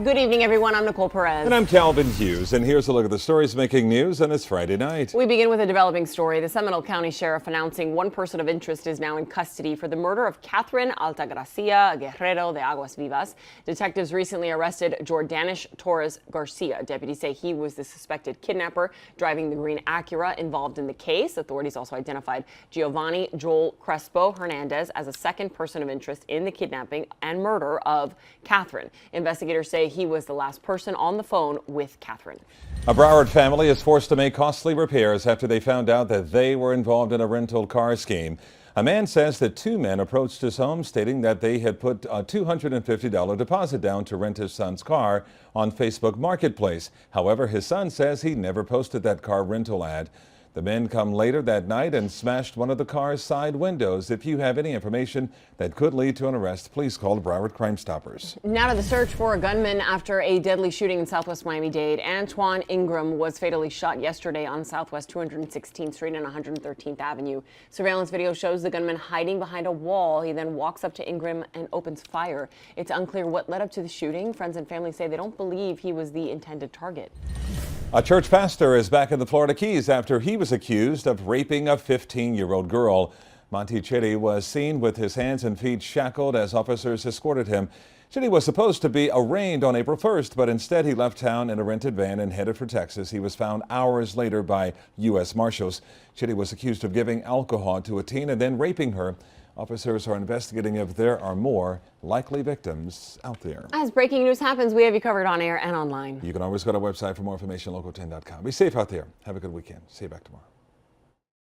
Good evening, everyone. I'm Nicole Perez. And I'm Calvin Hughes, and here's a look at the stories making news on this Friday night. We begin with a developing story. The Seminole County Sheriff announcing one person of interest is now in custody for the murder of Catherine Altagracia Guerrero de Aguas Vivas. Detectives recently arrested Jordanish Torres Garcia. Deputies say he was the suspected kidnapper driving the green Acura involved in the case. Authorities also identified Giovanni Joel Crespo Hernandez as a second person of interest in the kidnapping and murder of Catherine. Investigators say he was the last person on the phone with Catherine. A Broward family is forced to make costly repairs after they found out that they were involved in a rental car scheme. A man says that two men approached his home stating that they had put a $250 deposit down to rent his son's car on Facebook Marketplace. However, his son says he never posted that car rental ad. The men come later that night and smashed one of the car's side windows. If you have any information that could lead to an arrest, please call Broward Crime Stoppers. Now to the search for a gunman after a deadly shooting in Southwest Miami-Dade. Antoine Ingram was fatally shot yesterday on Southwest 216th Street and 113th Avenue. Surveillance video shows the gunman hiding behind a wall. He then walks up to Ingram and opens fire. It's unclear what led up to the shooting. Friends and family say they don't believe he was the intended target. A church pastor is back in the Florida Keys after he was accused of raping a 15-year-old girl. Monty Chitty was seen with his hands and feet shackled as officers escorted him. Chitty was supposed to be arraigned on April 1st, but instead he left town in a rented van and headed for Texas. He was found hours later by U.S. Marshals. Chitty was accused of giving alcohol to a teen and then raping her. Officers are investigating if there are more likely victims out there. As breaking news happens, we have you covered on air and online. You can always go to our website for more information, local10.com. Be safe out there. Have a good weekend. See you back tomorrow.